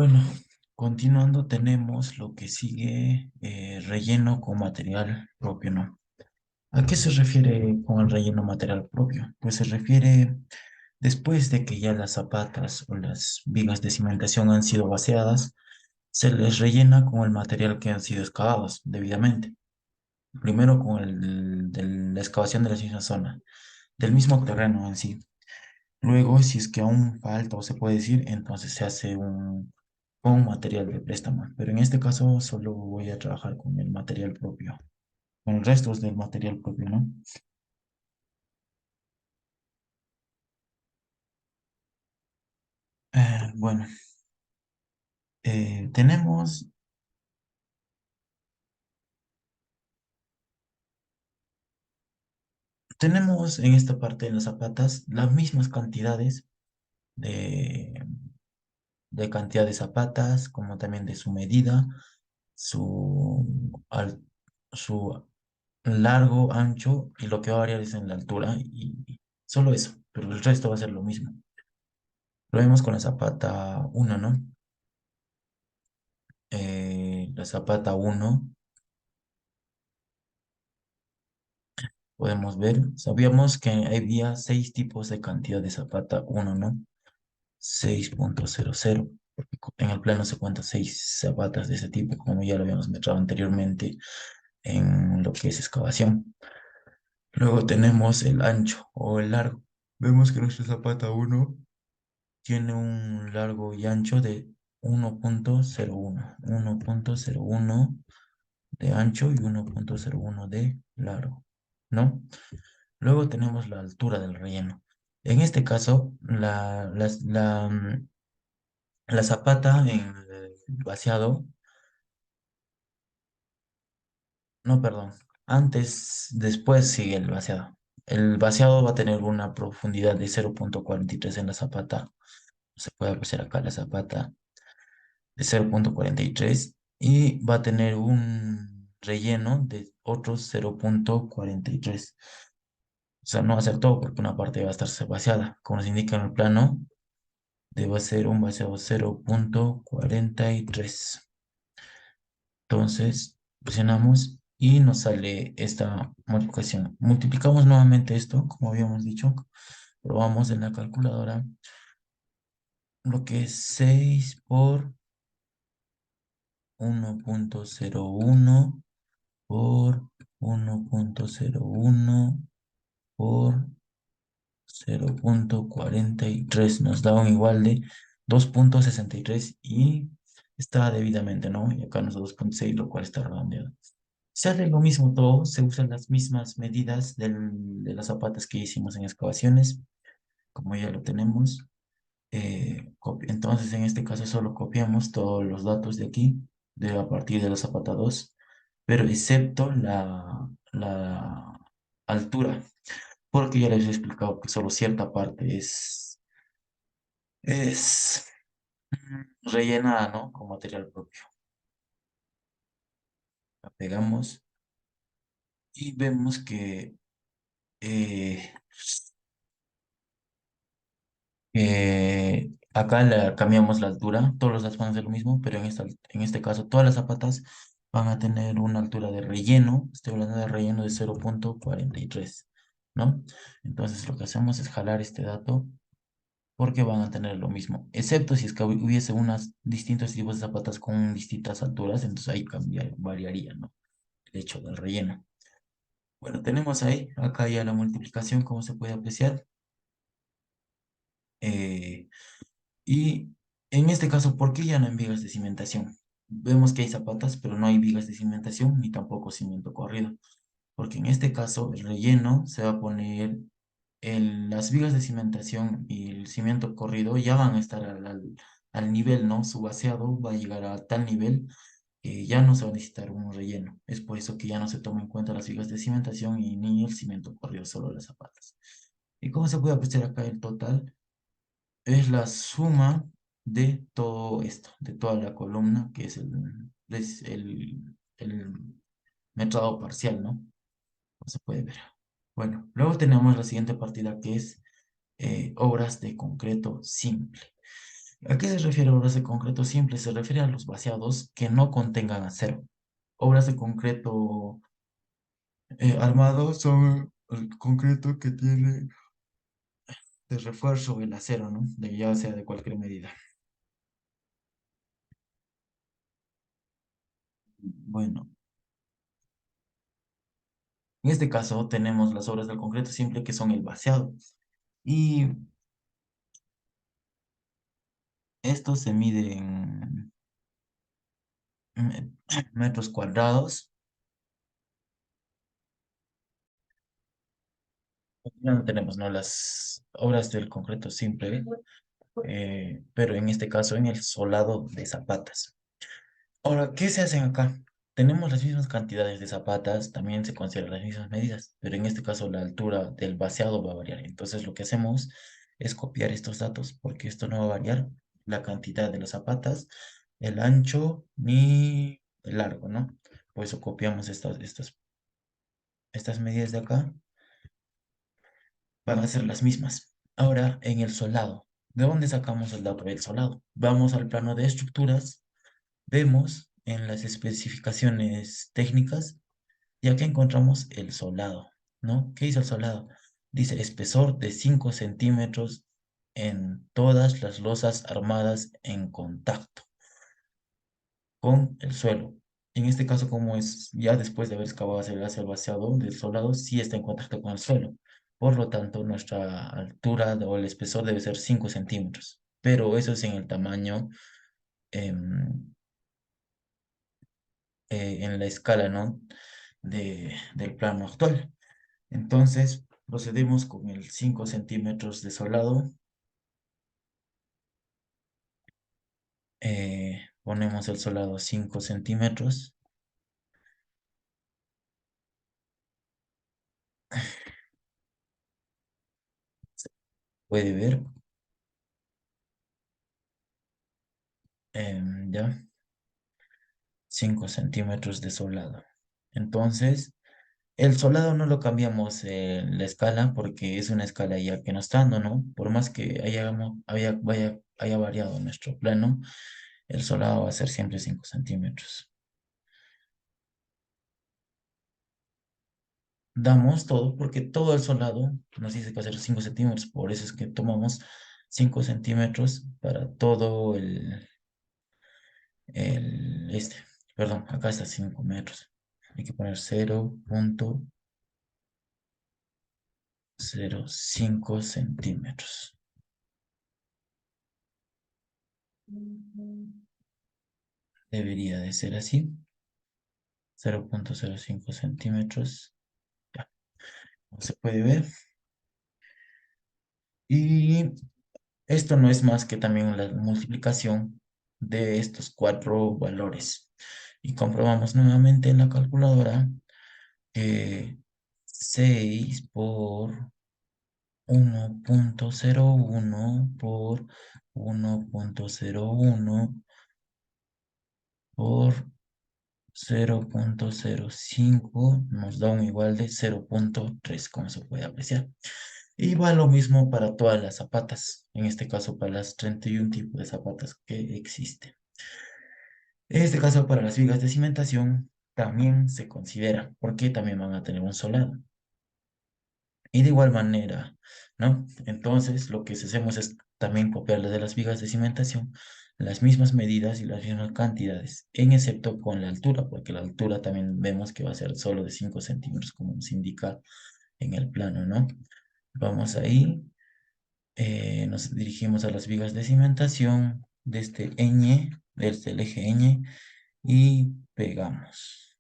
Bueno, continuando tenemos lo que sigue, relleno con material propio, ¿no? ¿A qué se refiere con el relleno material propio? Pues se refiere después de que ya las zapatas o las vigas de cimentación han sido vaciadas, se les rellena con el material que han sido excavados debidamente. Primero con el de la excavación de la misma zona, del mismo terreno en sí. Luego, si es que aún falta o se puede decir, entonces se hace un material de préstamo. Pero en este caso solo voy a trabajar con el material propio, con los restos del material propio, ¿no? Bueno, tenemos, tenemos en esta parte de las zapatas las mismas cantidades de, de cantidad de zapatas, como también de su medida, su, al- su largo, ancho, y lo que va a variar es en la altura, y solo eso, pero el resto va a ser lo mismo. Lo vemos con la zapata uno, ¿no? La zapata uno podemos ver, sabíamos que había seis tipos de cantidad de zapata uno, ¿no? 6.00, porque en el plano se cuentan seis zapatas de ese tipo, como ya lo habíamos mostrado anteriormente en lo que es excavación. Luego tenemos el ancho o el largo. Vemos que nuestra zapata uno tiene un largo y ancho de 1.01 de ancho y 1.01 de largo, ¿no? Luego tenemos la altura del relleno. En este caso, la zapata en el vaciado, no, perdón, después sigue el vaciado. El vaciado va a tener una profundidad de 0.43 en la zapata. Se puede apreciar acá la zapata de 0.43 y va a tener un relleno de otros 0.43. O sea, no va a ser todo porque una parte va a estar vaciada. Como nos indica en el plano, debe ser un vaciado 0.43. Entonces, presionamos y nos sale esta multiplicación. Multiplicamos nuevamente esto, como habíamos dicho. Probamos en la calculadora lo que es 6 por 1.01 por 1.01 por 0.43 nos da un igual de 2.63 y está debidamente, ¿no? Y acá nos da 2.6, lo cual está redondeado. Sale lo mismo todo, se usan las mismas medidas de las zapatas que hicimos en excavaciones, como ya lo tenemos. Entonces, en este caso solo copiamos todos los datos de aquí, de a partir de la zapata 2, pero excepto la altura, porque ya les he explicado que solo cierta parte es rellenada, ¿no? Con material propio. La pegamos y vemos que eh, acá cambiamos la altura, todos los datos van a ser lo mismo, pero en este caso todas las zapatas van a tener una altura de relleno, estoy hablando de relleno de 0.43, ¿no? Entonces lo que hacemos es jalar este dato porque van a tener lo mismo, excepto si es que hubiese unos distintos tipos de zapatas con distintas alturas, entonces ahí variaría, ¿no? El hecho del relleno. Bueno, tenemos ahí, acá ya la multiplicación, como se puede apreciar. Eh, y en este caso, ¿por qué ya no hay vigas de cimentación? Vemos que hay zapatas, pero no hay vigas de cimentación ni tampoco cimiento corrido. Porque en este caso, el relleno se va a poner, las vigas de cimentación y el cimiento corrido ya van a estar al nivel, ¿no? Su vaciado va a llegar a tal nivel que ya no se va a necesitar un relleno. Es por eso que ya no se toma en cuenta las vigas de cimentación y ni el cimiento corrido, solo las zapatas. ¿Y cómo se puede apreciar acá el total? Es la suma de todo esto, de toda la columna, que es el metrado parcial, ¿no? No se puede ver. Bueno, luego tenemos la siguiente partida que es obras de concreto simple. ¿A qué se refiere obras de concreto simple? Se refiere a los vaciados que no contengan acero. Obras de concreto armado son el concreto que tiene de refuerzo el acero, ¿no? De ya sea de cualquier medida. Bueno, en este caso tenemos las obras del concreto simple que son el vaciado. Y esto se mide en metros cuadrados. Ya no tenemos, ¿no? Las obras del concreto simple, pero en este caso en el solado de zapatas. Ahora, ¿qué se hacen acá? Tenemos las mismas cantidades de zapatas, también se consideran las mismas medidas, pero en este caso la altura del vaciado va a variar. Entonces lo que hacemos es copiar estos datos, porque esto no va a variar la cantidad de las zapatas, el ancho ni el largo, ¿no? Por eso copiamos estas medidas de acá, van a ser las mismas. Ahora, en el solado, ¿de dónde sacamos el dato del solado? Vamos al plano de estructuras, vemos en las especificaciones técnicas y acá encontramos el solado, ¿no? ¿Qué dice el solado? Dice espesor de 5 centímetros en todas las losas armadas en contacto con el suelo. En este caso, como es ya después de haber excavado hacia el vaciado del solado, sí está en contacto con el suelo. Por lo tanto, nuestra altura o el espesor debe ser 5 centímetros. Pero eso es en el tamaño, em, en la escala, ¿no? Del plano actual. Entonces, procedemos con el 5 centímetros de solado. Ponemos el solado 5 centímetros. Puede ver, ya, 5 centímetros de solado. Entonces, el solado no lo cambiamos en la escala porque es una escala ya que no está dando, ¿no? Por más que haya variado nuestro plano, el solado va a ser siempre 5 centímetros. Damos todo porque todo el solado nos dice que va a ser 5 centímetros, por eso es que tomamos 5 centímetros para todo este. Perdón, acá está 5 metros. Hay que poner 0,05 centímetros. Debería de ser así. 0,05 centímetros. Ya, como se puede ver. Y esto no es más que también la multiplicación de estos cuatro valores. Y comprobamos nuevamente en la calculadora que 6 por 1,01 por 1,01 por 0,05 nos da un igual de 0,3, como se puede apreciar. Y va lo mismo para todas las zapatas, en este caso para las 31 tipos de zapatas que existen. En este caso para las vigas de cimentación también se considera, porque también van a tener un solado. Y de igual manera, ¿no? Entonces lo que hacemos es también copiarle de las vigas de cimentación las mismas medidas y las mismas cantidades, en excepto con la altura, porque la altura también vemos que va a ser solo de 5 centímetros, como nos indica en el plano, ¿no? Vamos ahí. Nos dirigimos a las vigas de cimentación desde el eje ñ y pegamos.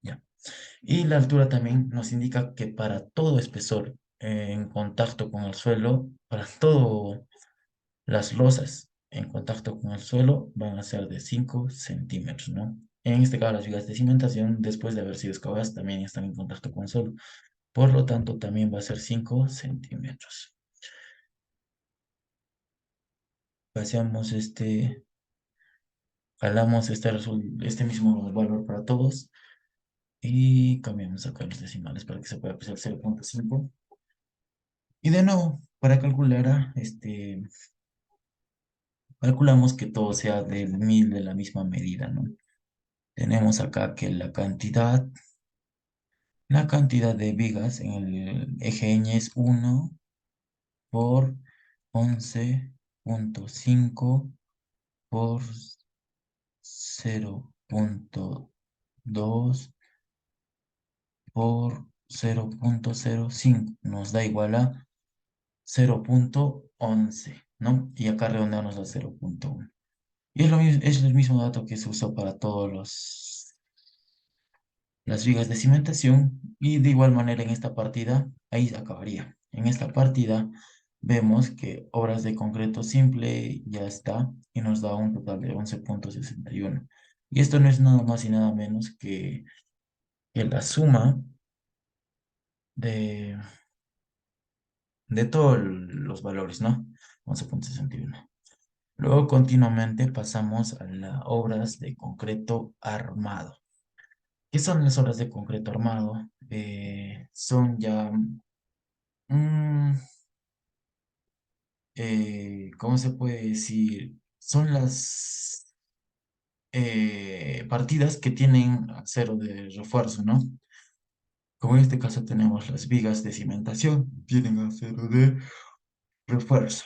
Ya. Y la altura también nos indica que para todo espesor en contacto con el suelo, para todas las losas en contacto con el suelo, van a ser de 5 centímetros, ¿no? En este caso, las vigas de cimentación, después de haber sido excavadas, también están en contacto con el suelo. Por lo tanto, también va a ser 5 centímetros. Pasamos jalamos este mismo valor para todos y cambiamos acá los decimales para que se pueda apreciar 0,5 Y de nuevo, para calcular, calculamos que todo sea del mil de la misma medida, ¿no? Tenemos acá que la cantidad de vigas en el eje ñ es 1 por 11,5 por 0,2 por 0,05. Nos da igual a 0,11, ¿no? Y acá redondeamos a 0,1. Y es el mismo dato que se usó para todos las vigas de cimentación, y de igual manera en esta partida, ahí se acabaría. En esta partida vemos que obras de concreto simple ya está y nos da un total de 11,61. Y esto no es nada más y nada menos que la suma de, de todos los valores, ¿no? 11,61. Luego continuamente pasamos a las obras de concreto armado. ¿Qué son las obras de concreto armado? Son ya, mm, ¿cómo se puede decir? Son las partidas que tienen acero de refuerzo, ¿no? Como en este caso tenemos las vigas de cimentación, tienen acero de refuerzo.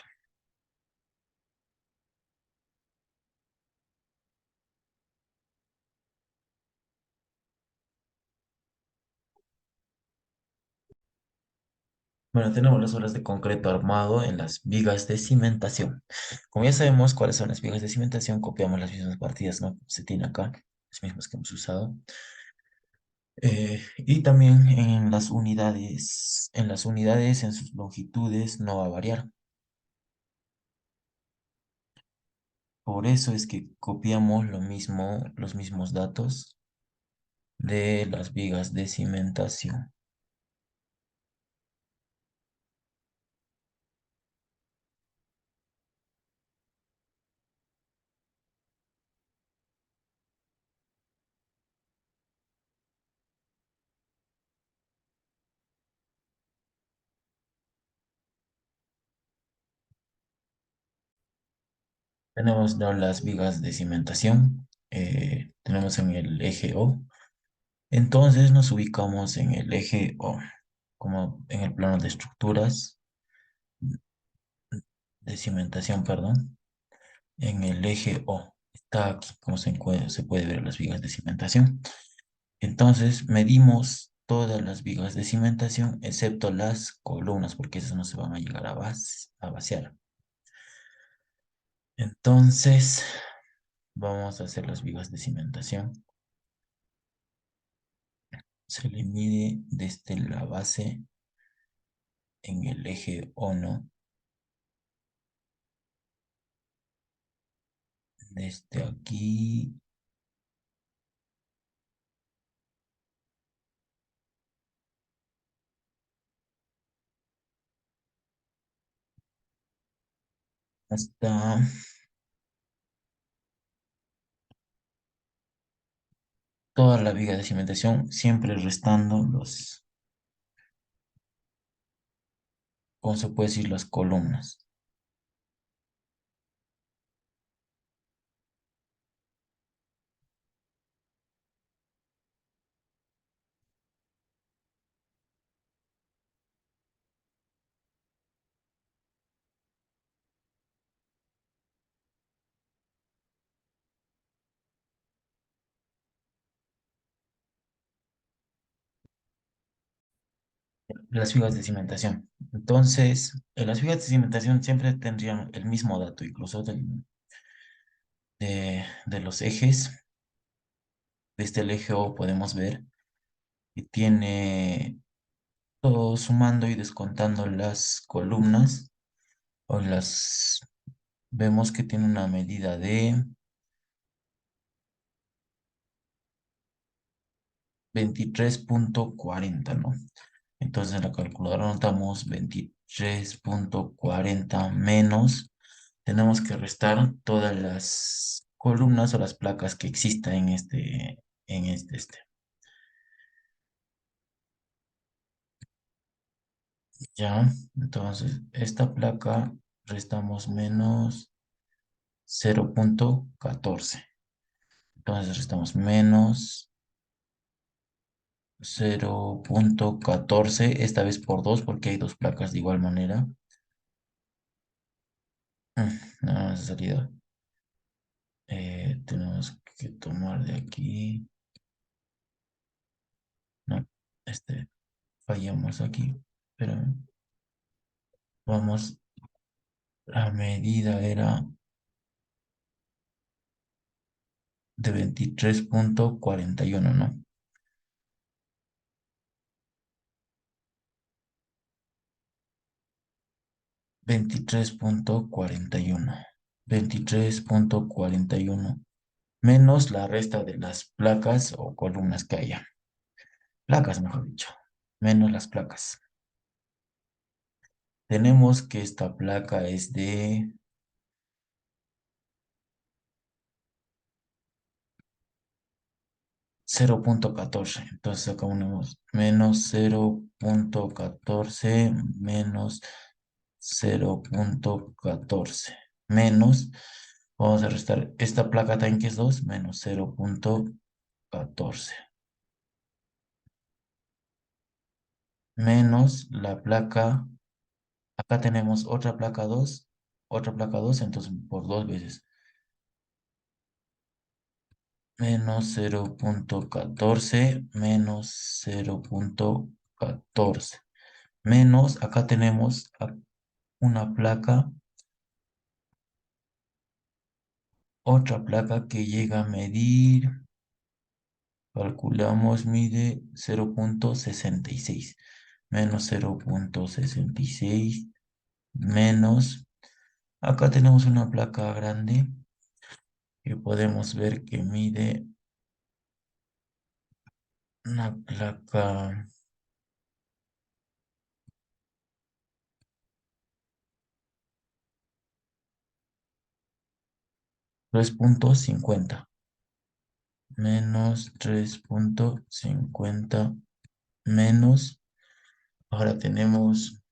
Bueno, tenemos las obras de concreto armado en las vigas de cimentación. Como ya sabemos cuáles son las vigas de cimentación, copiamos las mismas partidas, ¿no? Se tiene acá, las mismas que hemos usado. Y también en las unidades, en sus longitudes no va a variar. Por eso es que copiamos lo mismo, los mismos datos de las vigas de cimentación. Tenemos, ¿no?, las vigas de cimentación. Tenemos en el eje O. Entonces nos ubicamos en el eje O, como en el plano de estructuras de cimentación, perdón. En el eje O está aquí, como se puede ver las vigas de cimentación. Entonces medimos todas las vigas de cimentación excepto las columnas, porque esas no se van a llegar a vaciar. Entonces vamos a hacer las vigas de cimentación. Se le mide desde la base en el eje O, ¿no? Desde aquí hasta toda la viga de cimentación, siempre restando ¿cómo se puede decir? Las columnas. Las vigas de cimentación. Entonces, las vigas de cimentación siempre tendrían el mismo dato, incluso de los ejes. Desde el eje O podemos ver que tiene todo sumando y descontando las columnas, o vemos que tiene una medida de 23,40, ¿no? Entonces en la calculadora anotamos 23,40 menos. Tenemos que restar todas las columnas o las placas que existan en este. Ya, entonces esta placa restamos menos 0,14. Entonces restamos menos 0,14, esta vez por 2 porque hay dos placas de igual manera. Nada más de salida. Tenemos que tomar de aquí. No, fallamos aquí. Pero vamos, la medida era de 23,41, ¿no? 23,41. 23,41 menos la resta de las placas o columnas que haya. Placas, mejor dicho. Menos las placas. Tenemos que esta placa es de 0,14. Entonces acá unimos menos 0,14 menos 0,14 menos, vamos a restar esta placa también que es 2 menos 0,14 menos la placa, acá tenemos otra placa 2 entonces por 2 veces, menos 0,14 menos 0,14 menos, acá tenemos una placa, otra placa que llega a medir, calculamos, mide 0,66 menos 0,66 menos, acá tenemos una placa grande que podemos ver que mide una placa 3,50 menos 3,50 menos, ahora tenemos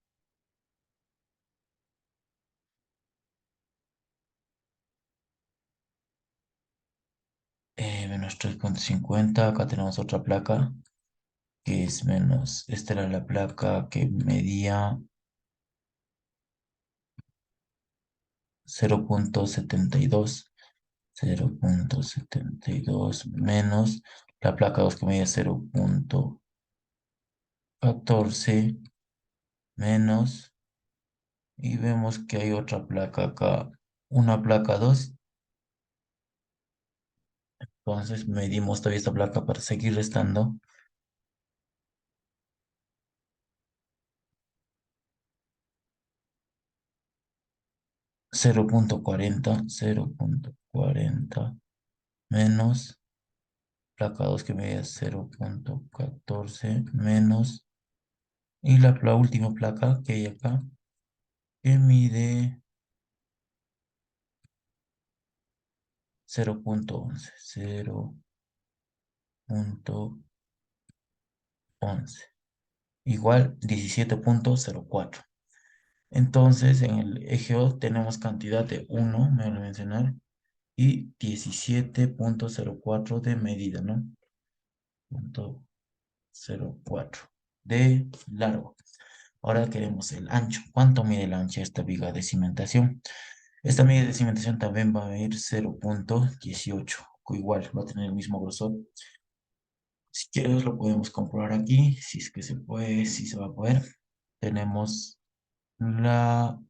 menos 3,50, acá tenemos otra placa que es menos, esta era la placa que medía 0,72, 0,72 menos la placa 2 que medía 0,14 menos, y vemos que hay otra placa acá, una placa 2, entonces medimos todavía esta placa para seguir restando 0,40, 0,40 menos placa 2 que medía 0,14 menos, y la última placa que hay acá que mide 0,11, 0,11, igual 17,04. Entonces, en el eje O tenemos cantidad de 1, me voy a mencionar, y 17,04 de medida, ¿no? 0,04 de largo. Ahora queremos el ancho. ¿Cuánto mide el ancho de esta viga de cimentación? Esta viga de cimentación también va a medir 0,18, igual va a tener el mismo grosor. Si quieres lo podemos comprobar aquí, si es que se puede, si se va a poder. Tenemos la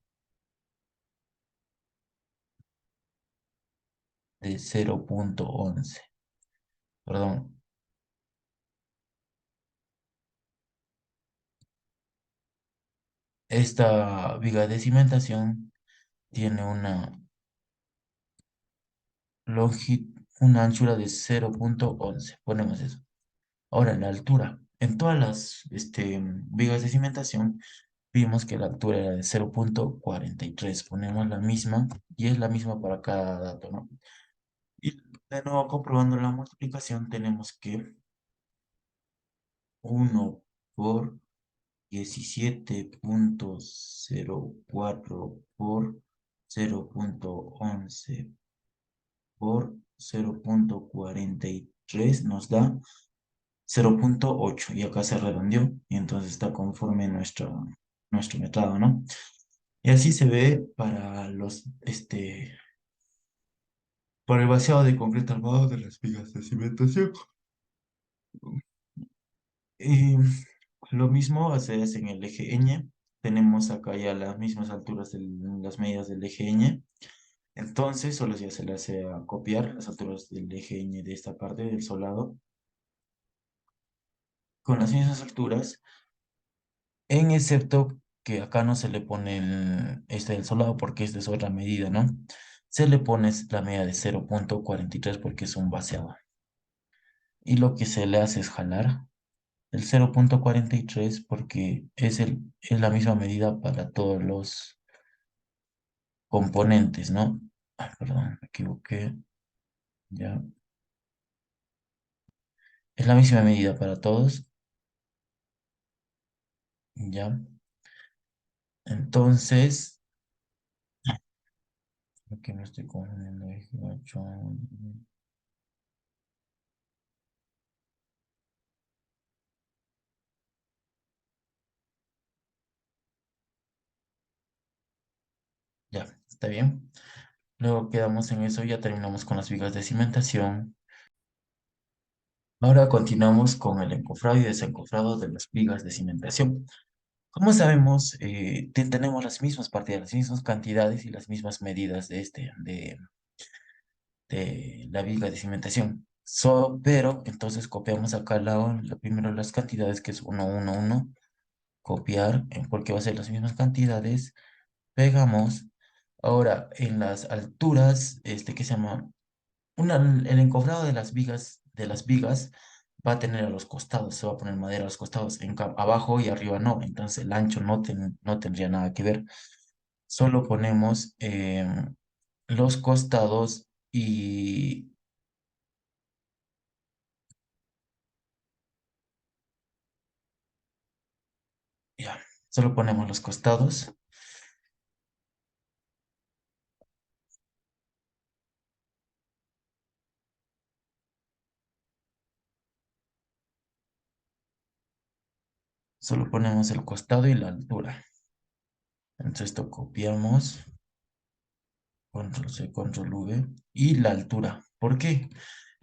de 0,11. Perdón, esta viga de cimentación tiene una anchura de 0,11. Ponemos eso. Ahora, la altura. En todas las vigas de cimentación vimos que la altura era de 0,43. Ponemos la misma y es la misma para cada dato, ¿no? Y de nuevo, comprobando la multiplicación, tenemos que 1 por 17.04 por 0.11 por 0.43 nos da 0.8 y acá se redondeó y entonces está conforme nuestro metrado, ¿no? Y así se ve para para el vaciado de concreto armado de las vigas de cimentación. Y lo mismo se hace en el eje ñ. Tenemos acá ya las mismas alturas de las medidas del eje ñ. Entonces, solo ya se le hace a copiar las alturas del eje ñ de esta parte del solado con las mismas alturas, en excepto que acá no se le pone del solado porque esta es otra medida, ¿no? Se le pone la medida de 0.43 porque es un vaciado. Y lo que se le hace es jalar el 0.43 porque es la misma medida para todos los componentes, ¿no? Ah, perdón, me equivoqué. Ya. Es la misma medida para todos. Ya. Entonces, aquí me estoy confundiendo. Eje 8. Ya, está bien. Luego quedamos en eso, ya terminamos con las vigas de cimentación. Ahora continuamos con el encofrado y desencofrado de las vigas de cimentación. Como sabemos, tenemos las mismas partidas, las mismas cantidades y las mismas medidas de la viga de cimentación. Pero entonces copiamos acá primero las cantidades que es 1, 1, 1, copiar, porque va a ser las mismas cantidades, pegamos. Ahora, en las alturas, ¿qué se llama? El encofrado de las vigas va a tener a los costados, se va a poner madera a los costados, abajo y arriba no, entonces el ancho no tendría nada que ver. Solo ponemos los costados y ya, solo ponemos los costados, solo ponemos el costado y la altura. Entonces esto copiamos. Control C, Control V. Y la altura. ¿Por qué?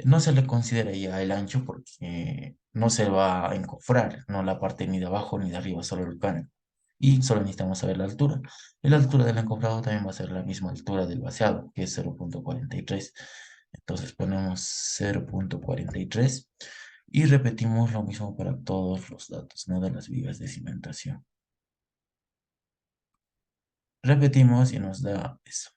No se le considera ya el ancho porque no se va a encofrar, no la parte ni de abajo ni de arriba, solo el canto. Y solo necesitamos saber la altura. Y la altura del encofrado también va a ser la misma altura del vaciado, que es 0.43. Entonces ponemos 0.43 y repetimos lo mismo para todos los datos, ¿no? De las vigas de cimentación. Repetimos y nos da eso.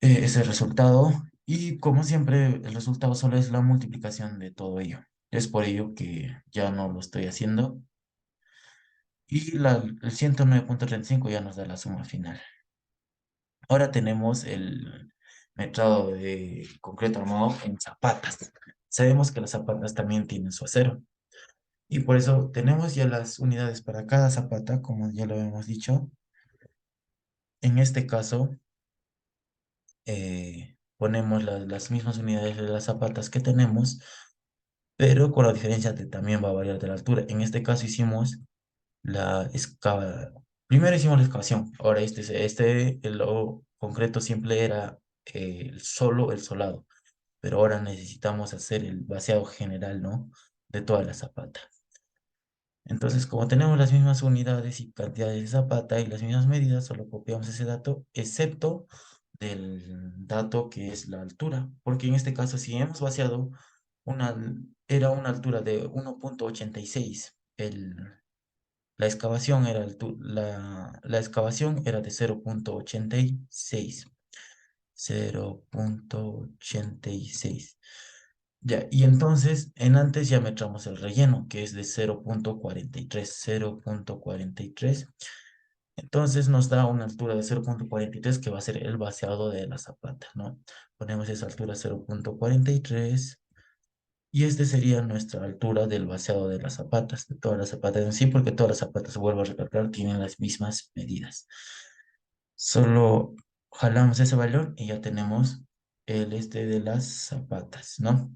Ese resultado y como siempre el resultado solo es la multiplicación de todo ello. Es por ello que ya no lo estoy haciendo y el 109.35 ya nos da la suma final. Ahora tenemos el metrado de concreto armado en zapatas. Sabemos que las zapatas también tienen su acero y por eso tenemos ya las unidades para cada zapata, como ya lo habíamos dicho. En este caso, ponemos las mismas unidades de las zapatas que tenemos, pero con la diferencia de también va a variar de la altura. En este caso hicimos la excava. Primero hicimos la excavación. Ahora el concreto simple era solo el solado, pero ahora necesitamos hacer el vaciado general, ¿no? De toda la zapata. Entonces, como tenemos las mismas unidades y cantidades de zapata y las mismas medidas, solo copiamos ese dato, excepto del dato que es la altura, porque en este caso, si hemos vaciado, era una altura de 1.86, la excavación la excavación era de 0.86, 0.86. Ya, y entonces en antes ya metramos el relleno, que es de 0.43, 0.43. Entonces nos da una altura de 0.43 que va a ser el vaciado de la zapata, ¿no? Ponemos esa altura 0.43 Y este sería nuestra altura del vaciado de las zapatas, de todas las zapatas en sí, porque todas las zapatas, vuelvo a recalcar, tienen las mismas medidas. Solo jalamos ese balón y ya tenemos el este de las zapatas, ¿no?